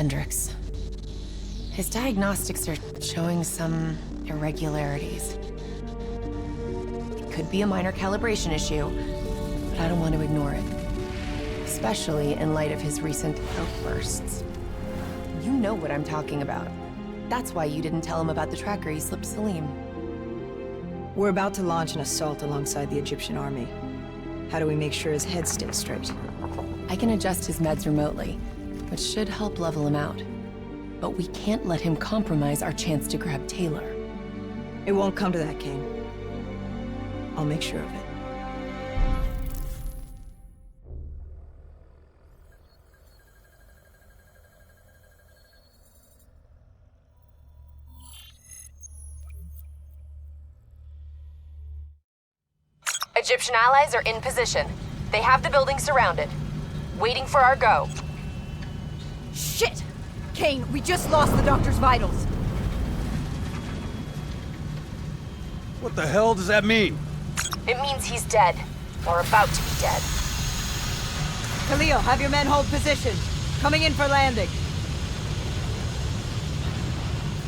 Hendricks. His diagnostics are showing some irregularities. It could be a minor calibration issue, but I don't want to ignore it. Especially in light of his recent outbursts. You know what I'm talking about. That's why you didn't tell him about the tracker he slipped Salim. We're about to launch an assault alongside the Egyptian army. How do we make sure his head stays straight? I can adjust his meds remotely, which should help level him out. But we can't let him compromise our chance to grab Taylor. It won't come to that, Kane. I'll make sure of it. Egyptian allies are in position. They have the building surrounded. Waiting for our go. Shit! Kane, we just lost the doctor's vitals. What the hell does that mean? It means he's dead. Or about to be dead. Khalil, have your men hold position. Coming in for landing.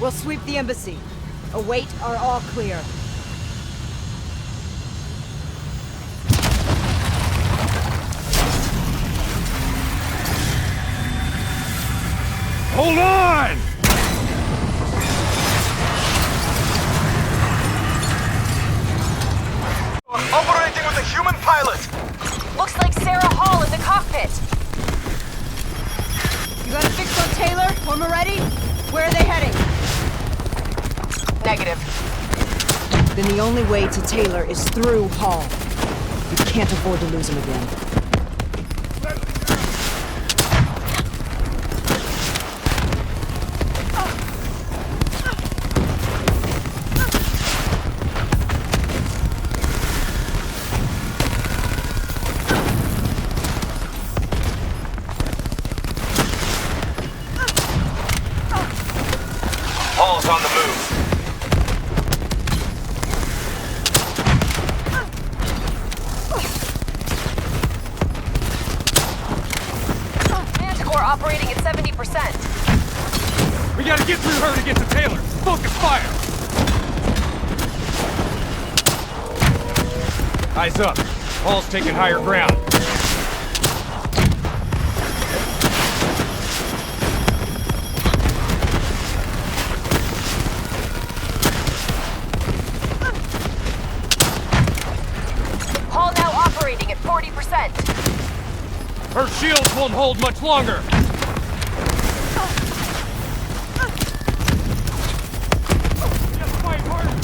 We'll sweep the embassy. Await our all clear. Hold on! Operating with a human pilot! Looks like Sarah Hall in the cockpit. You got a fix on Taylor? When we're ready? Where are they heading? Negative. Then the only way to Taylor is through Hall. We can't afford to lose him again. Hall's on the move. Manticore operating at 70%. We gotta get through her to get to Taylor. Focus fire! Eyes up. Hall's taking higher ground. Hall now operating at 40%. Her shields won't hold much longer. Just fight harder.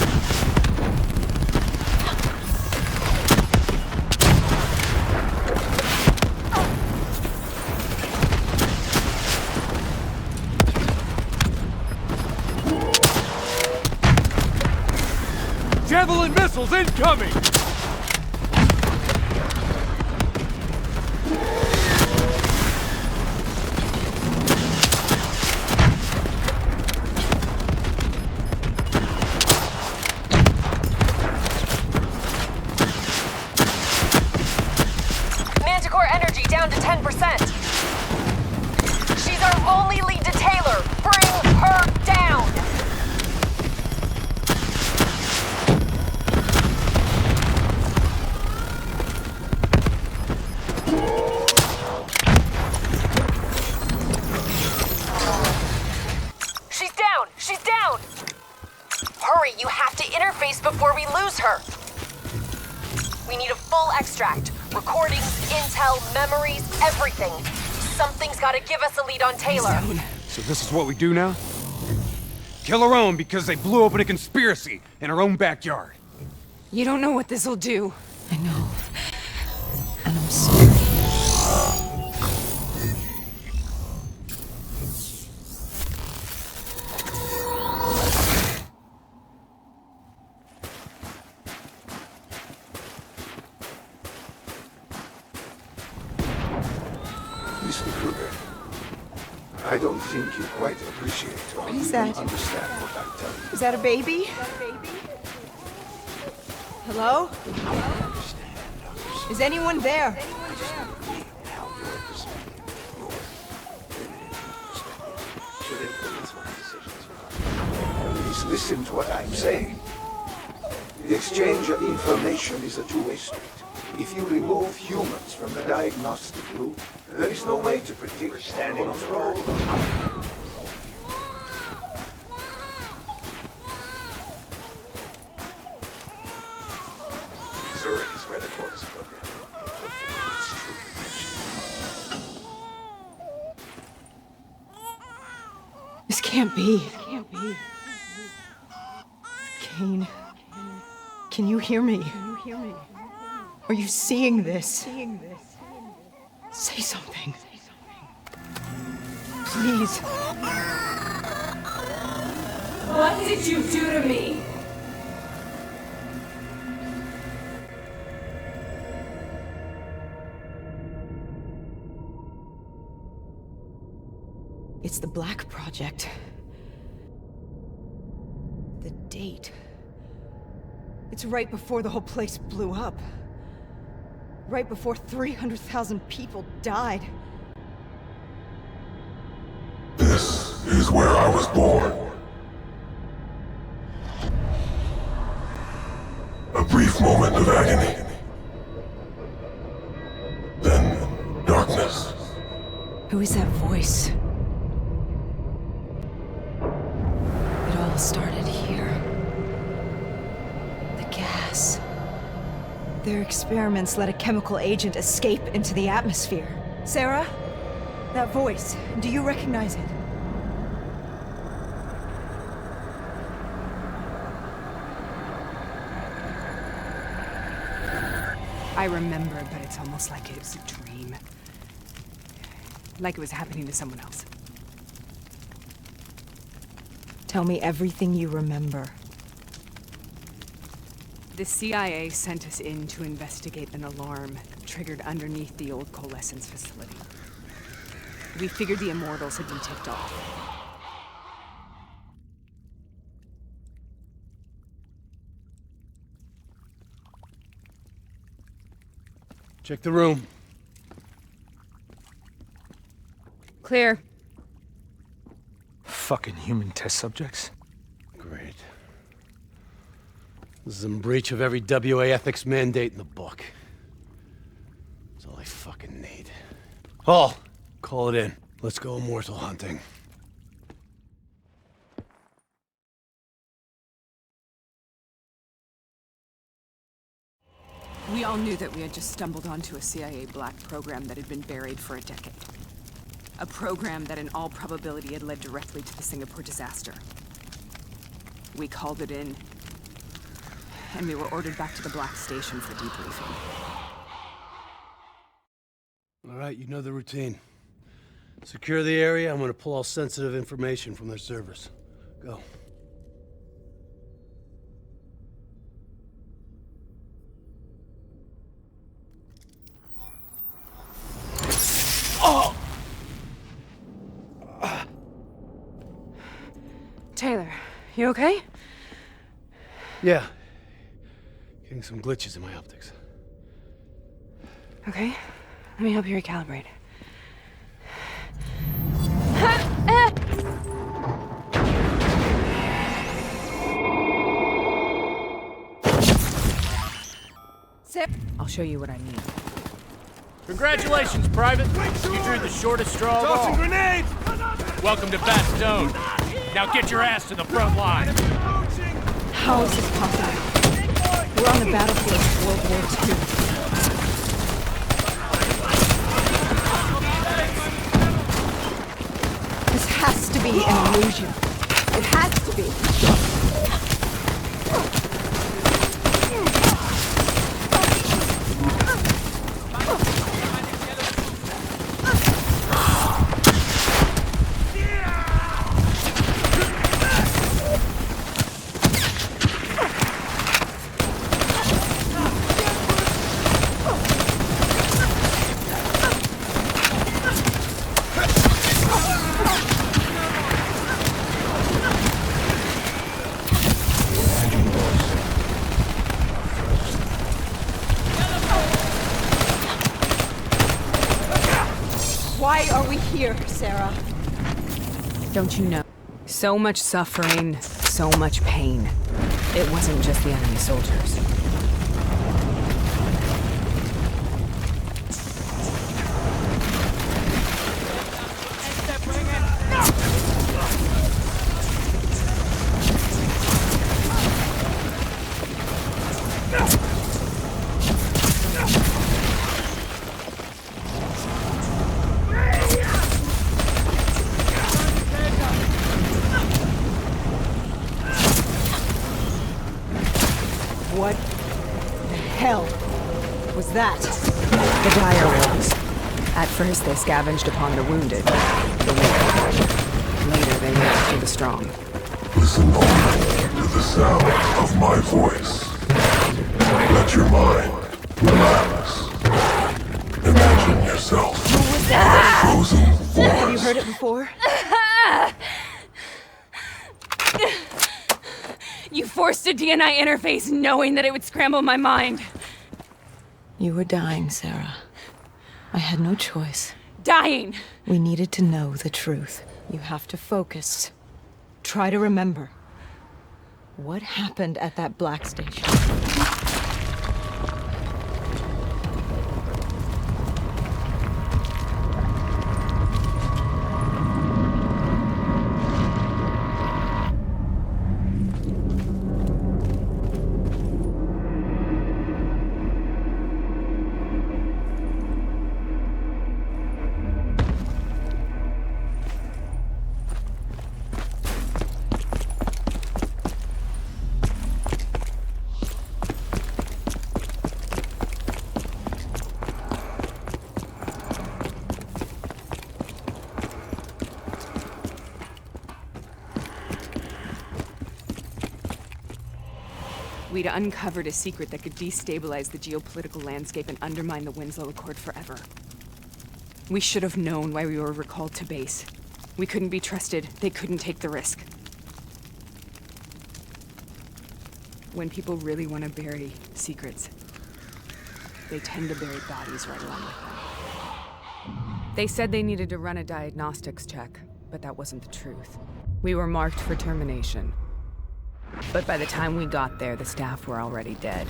Javelin missiles incoming! Manticore energy down to 10%. She's our only lead to Taylor. Bring her down! She's down! She's down! Hurry, you have to interface before we lose her. We need a full extract. Recordings, intel, memories, everything. Something's gotta give us a lead on Taylor. So this is what we do now? Kill her own because they blew open a conspiracy in her own backyard. You don't know what this'll do. I know. And I'm sorry. Mr. Kruger, I don't think you quite appreciate or What is even that? understand what I'm telling you. Is that a baby? Hello? Is anyone there? Listen to what I'm saying. The exchange of information is a two-way street. If you remove humans from the diagnostic loop, there is no way to predict what's wrong. Zurich is where the course program. This can't be. Kane, can you hear me? Are you seeing this? Say something. Please. What did you do to me? It's the Black Project. The date. It's right before the whole place blew up. Right before 300,000 people died. This is where I was born. A brief moment of agony. Then darkness. Who is that voice? It all started here. The gas. Their experiments let a chemical agent escape into the atmosphere. Sarah? That voice, do you recognize it? I remember, but it's almost like it was a dream. Like it was happening to someone else. Tell me everything you remember. The CIA sent us in to investigate an alarm triggered underneath the old coalescence facility. We figured the Immortals had been tipped off. Check the room. Clear. Fucking human test subjects. Great. This is in breach of every WA ethics mandate in the book. That's all I fucking need. Hall, call it in. Let's go immortal hunting. We all knew that we had just stumbled onto a CIA black program that had been buried for a decade. A program that in all probability had led directly to the Singapore disaster. We called it in, and we were ordered back to the Black Station for debriefing. All right, you know the routine. Secure the area. I'm gonna pull all sensitive information from their servers. Go. Taylor, you okay? Yeah. Getting some glitches in my optics. Okay, let me help you recalibrate. Zip. I'll show you what I mean. Congratulations, Private. You drew the shortest straw of all. Tossing grenades! Welcome to Bastogne. Now get your ass to the front line. How is this possible? We're on the battlefield of World War II. This has to be an illusion. It has to be. Why are we here, Sarah? Don't you know? So much suffering, so much pain. It wasn't just the enemy soldiers. What the hell was that? The dire wolves. At first, they scavenged upon the wounded, the weak. Later, they went after the strong. Listen only to the sound of my voice. Let your mind relax. Imagine yourself in a frozen forest. Have you heard it before? You forced a DNI interface knowing that it would scramble my mind. You were dying, Sarah. I had no choice. Dying! We needed to know the truth. You have to focus. Try to remember. What happened at that black station? We'd uncovered a secret that could destabilize the geopolitical landscape and undermine the Winslow Accord forever. We should have known why we were recalled to base. We couldn't be trusted. They couldn't take the risk. When people really want to bury secrets, they tend to bury bodies right along with them. They said they needed to run a diagnostics check, but that wasn't the truth. We were marked for termination. But by the time we got there, the staff were already dead.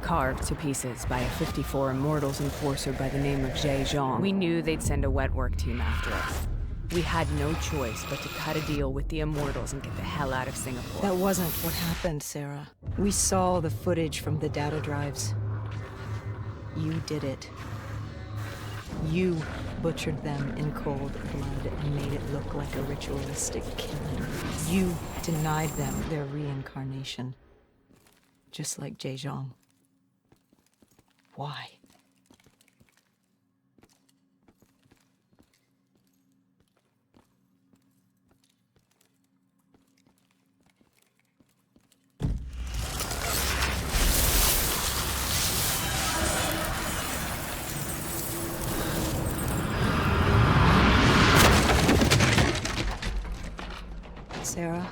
Carved to pieces by a 54 Immortals enforcer by the name of Jay Zhang. We knew they'd send a wet work team after us. We had no choice but to cut a deal with the Immortals and get the hell out of Singapore. That wasn't what happened, Sarah. We saw the footage from the data drives. You did it. You butchered them in cold blood and made it look like a ritualistic killing. You denied them their reincarnation. Just like Jay Zhang. Why? Sarah,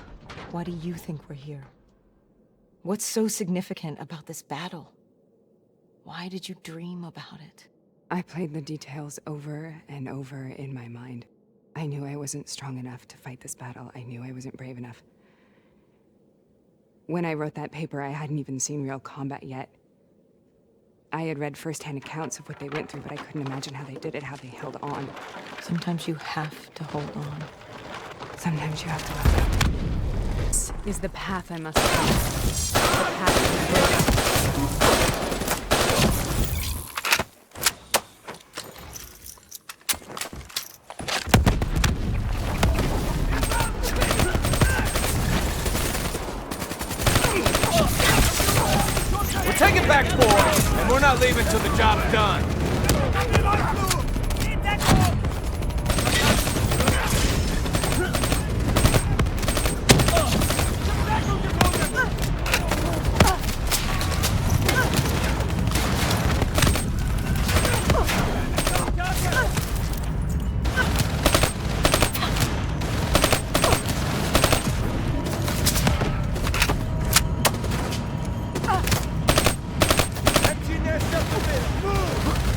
why do you think we're here? What's so significant about this battle? Why did you dream about it? I played the details over and over in my mind. I knew I wasn't strong enough to fight this battle. I knew I wasn't brave enough. When I wrote that paper, I hadn't even seen real combat yet. I had read first-hand accounts of what they went through, but I couldn't imagine how they did it, how they held on. Sometimes you have to hold on. Sometimes you have to let go. This is the path I must follow. The path to We're taking back 4, and we're not leaving till the job's done. Move!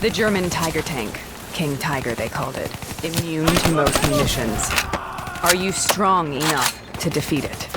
The German Tiger tank. King Tiger, they called it. Immune to most munitions. Are you strong enough to defeat it?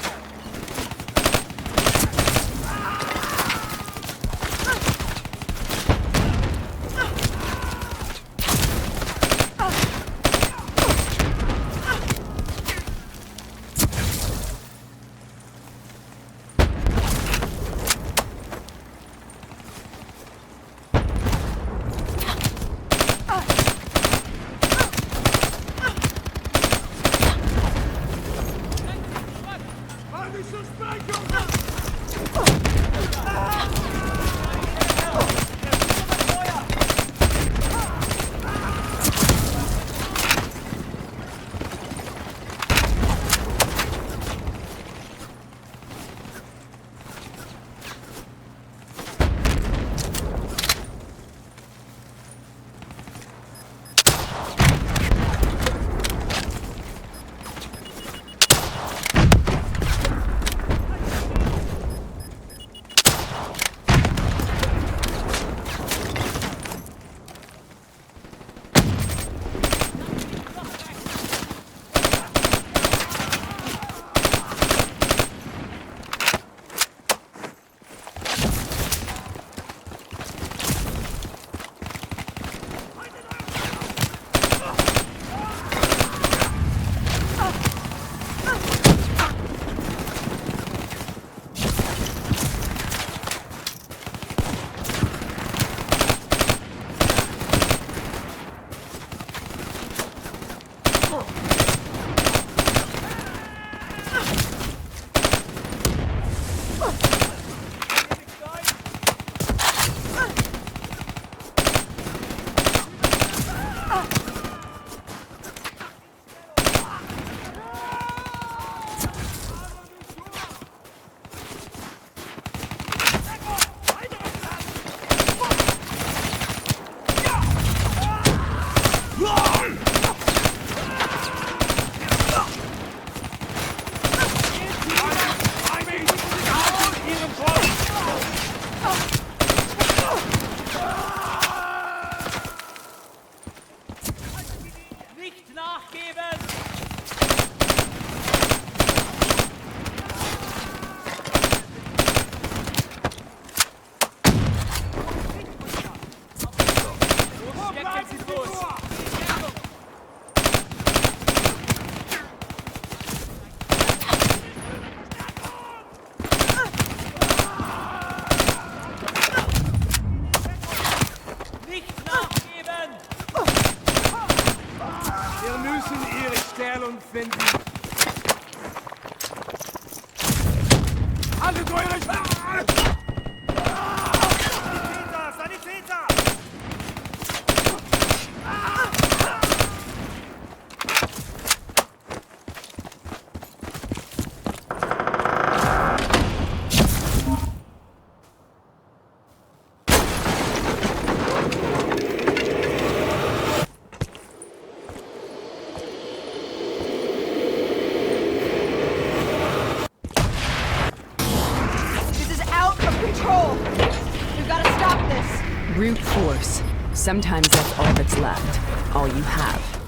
Brute force. Sometimes that's all that's left. All you have.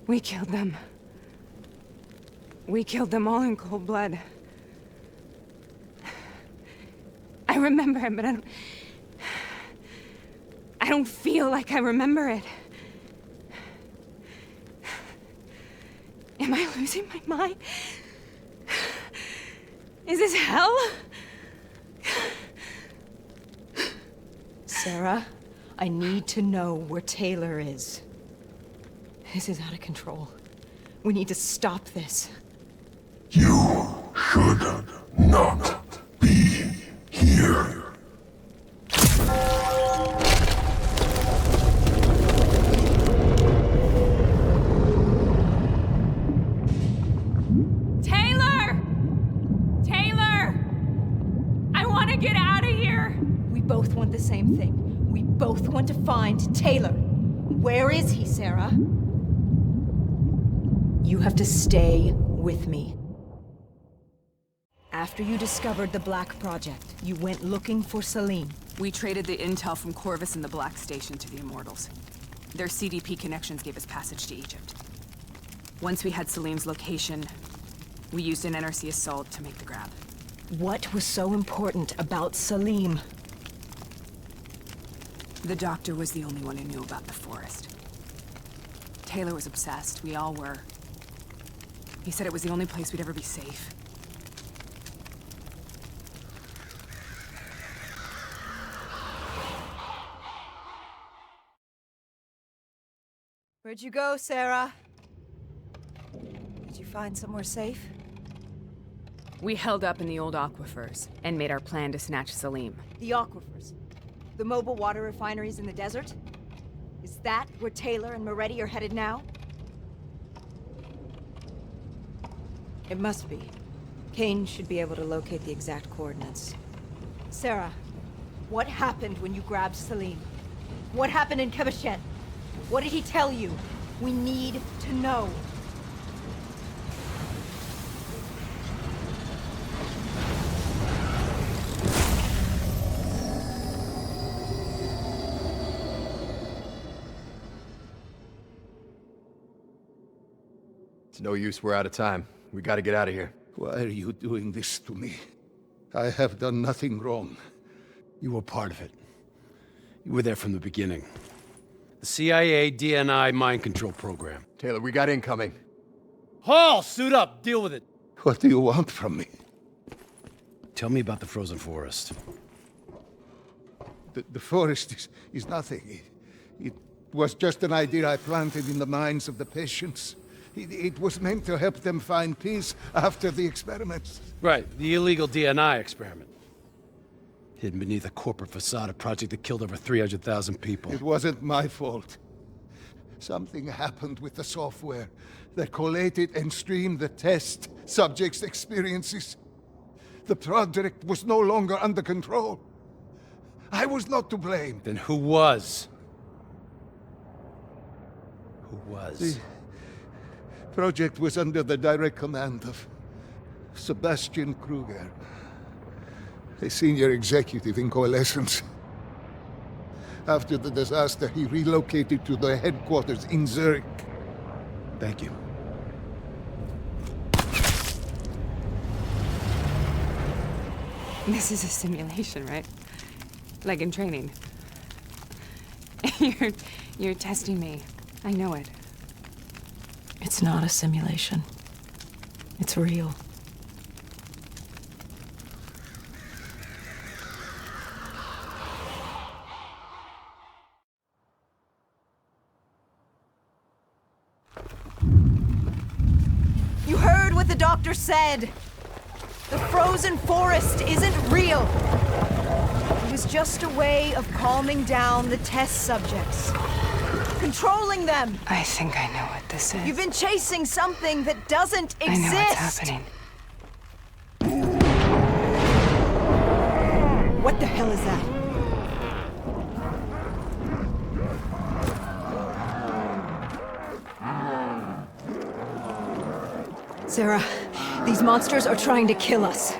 We killed them. We killed them all in cold blood. I remember it, but I don't feel like I remember it. Am I losing my mind? Is this hell? Sarah, I need to know where Taylor is. This is out of control. We need to stop this. You should not be here. Taylor! Taylor! I want to get out of here! We both want the same thing. We both want to find Taylor. Where is he, Sarah? You have to stay with me. After you discovered the Black Project, you went looking for Salim. We traded the intel from Corvus and the Black Station to the Immortals. Their CDP connections gave us passage to Egypt. Once we had Salim's location, we used an NRC assault to make the grab. What was so important about Salim? The doctor was the only one who knew about the forest. Taylor was obsessed. We all were. He said it was the only place we'd ever be safe. Where'd you go, Sarah? Did you find somewhere safe? We held up in the old aquifers and made our plan to snatch Salim. The aquifers. The mobile water refineries in the desert? Is that where Taylor and Moretti are headed now? It must be. Kane should be able to locate the exact coordinates. Sarah, what happened when you grabbed Salim? What happened in Kebashen? What did he tell you? We need to know. It's no use, we're out of time. We gotta get out of here. Why are you doing this to me? I have done nothing wrong. You were part of it. You were there from the beginning. The CIA DNI mind control program. Taylor, we got incoming. Hall, suit up, deal with it. What do you want from me? Tell me about the frozen forest. The forest is nothing. It was just an idea I planted in the minds of the patients. It was meant to help them find peace after the experiments. Right, the illegal DNI experiment. Hidden beneath a corporate facade, a project that killed over 300,000 people. It wasn't my fault. Something happened with the software that collated and streamed the test subjects' experiences. The project was no longer under control. I was not to blame. Then who was? Who was? The project was under the direct command of Sebastian Kruger, a senior executive in Coalescence. After the disaster, he relocated to the headquarters in Zurich. Thank you. This is a simulation, right? Like in training. You're testing me. I know it. It's not a simulation. It's real. You heard what the doctor said. The frozen forest isn't real. It was just a way of calming down the test subjects. Controlling them. I think I know what this is. You've been chasing something that doesn't exist. I know what's happening. What the hell is that? Sarah, these monsters are trying to kill us.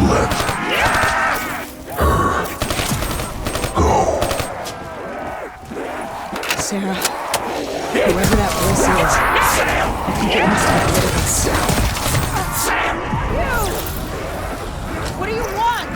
Let her go. Sarah, whoever that voice is, I think it wants to get rid of us. What do you want?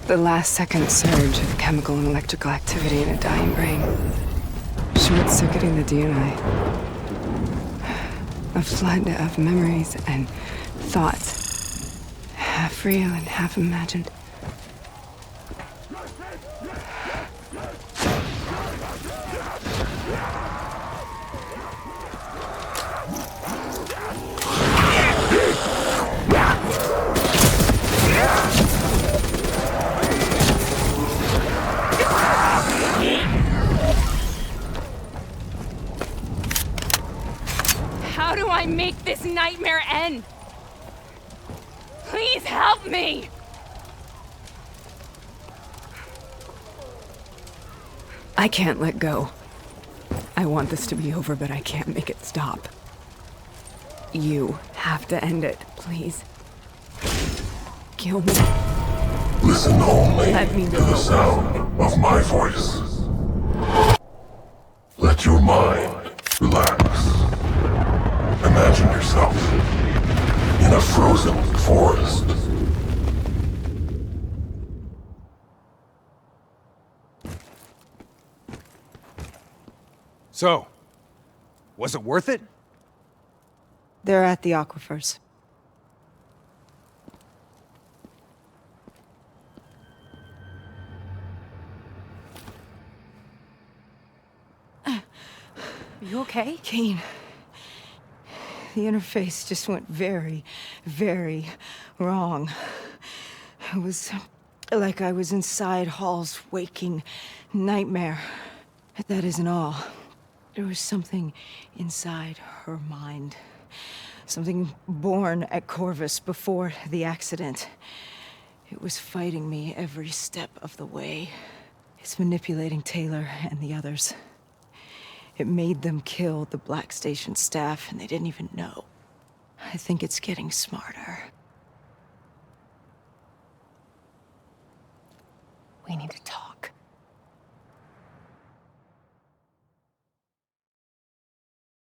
The last-second surge of chemical and electrical activity in a dying brain. Short-circuiting the DNA. A flood of memories and thoughts. Half real and half imagined. How do I make this nightmare end? Please help me! I can't let go. I want this to be over, but I can't make it stop. You have to end it, please. Kill me. Listen only Let me to go. the sound of my voice. Let your mind relax. Imagine yourself in a frozen forest. So, was it worth it? They're at the aquifers. Are you okay? Kane. The interface just went very, very wrong. It was like I was inside Hall's waking nightmare. But that isn't all. There was something inside her mind. Something born at Corvus before the accident. It was fighting me every step of the way. It's manipulating Taylor and the others. It made them kill the Black Station staff, and they didn't even know. I think it's getting smarter.